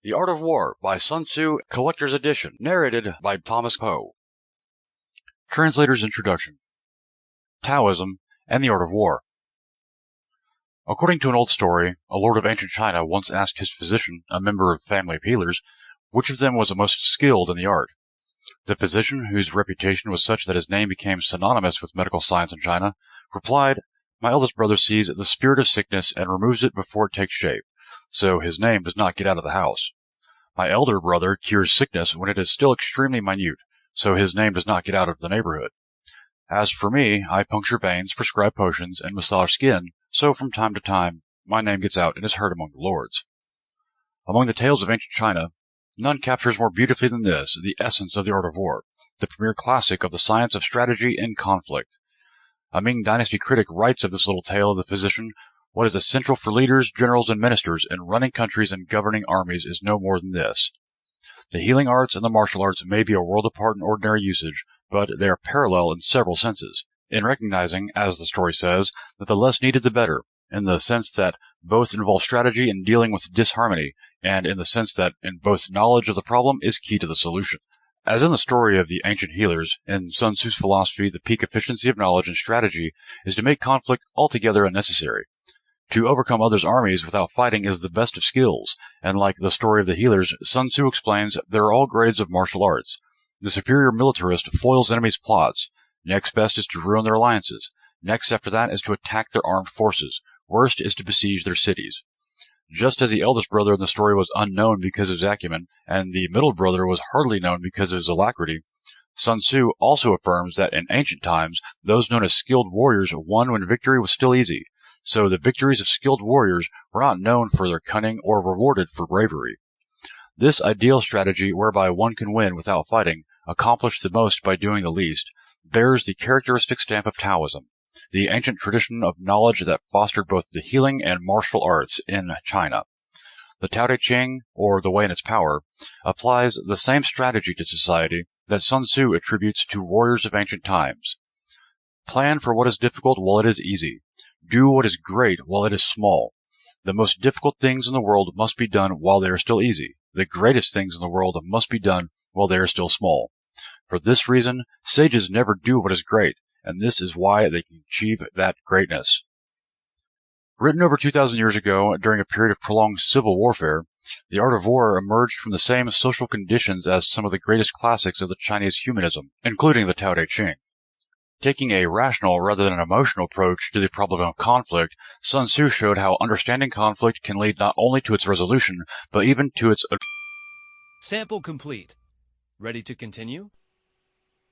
The Art of War by Sun Tzu, Collector's Edition, narrated by Thomas Poe. Translator's Introduction. Taoism and the Art of War. According to an old story, a lord of ancient China once asked his physician, a member of a family of healers, which of them was the most skilled in the art. The physician, whose reputation was such that his name became synonymous with medical science in China, replied, "My eldest brother sees the spirit of sickness and removes it before it takes shape, so his name does not get out of the house. My elder brother cures sickness when it is still extremely minute, so his name does not get out of the neighborhood. As for me, I puncture veins, prescribe potions, and massage skin, so from time to time my name gets out and is heard among the lords." Among the tales of ancient China, none captures more beautifully than this the essence of the art of war, the premier classic of the science of strategy in conflict. A Ming Dynasty critic writes of this little tale of the physician, "What is essential for leaders, generals, and ministers in running countries and governing armies is no more than this. The healing arts and the martial arts may be a world apart in ordinary usage, but they are parallel in several senses, in recognizing, as the story says, that the less needed the better, in the sense that both involve strategy in dealing with disharmony, and in the sense that in both knowledge of the problem is key to the solution." As in the story of the ancient healers, in Sun Tzu's philosophy the peak efficiency of knowledge and strategy is to make conflict altogether unnecessary. To overcome others' armies without fighting is the best of skills, and like the story of the healers, Sun Tzu explains there are all grades of martial arts. The superior militarist foils enemies' plots. Next best is to ruin their alliances. Next after that is to attack their armed forces. Worst is to besiege their cities. Just as the eldest brother in the story was unknown because of his acumen, and the middle brother was hardly known because of his alacrity, Sun Tzu also affirms that in ancient times those known as skilled warriors won when victory was still easy. So the victories of skilled warriors were not known for their cunning or rewarded for bravery. This ideal strategy, whereby one can win without fighting, accomplish the most by doing the least, bears the characteristic stamp of Taoism, the ancient tradition of knowledge that fostered both the healing and martial arts in China. The Tao Te Ching, or the Way in its Power, applies the same strategy to society that Sun Tzu attributes to warriors of ancient times. Plan for what is difficult while it is easy. Do what is great while it is small. The most difficult things in the world must be done while they are still easy. The greatest things in the world must be done while they are still small. For this reason, sages never do what is great, and this is why they can achieve that greatness. Written over 2,000 years ago, during a period of prolonged civil warfare, the art of war emerged from the same social conditions as some of the greatest classics of the Chinese humanism, including the Tao Te Ching. Taking a rational rather than an emotional approach to the problem of conflict, Sun Tzu showed how understanding conflict can lead not only to its resolution, but even to its... Sample complete. Ready to continue?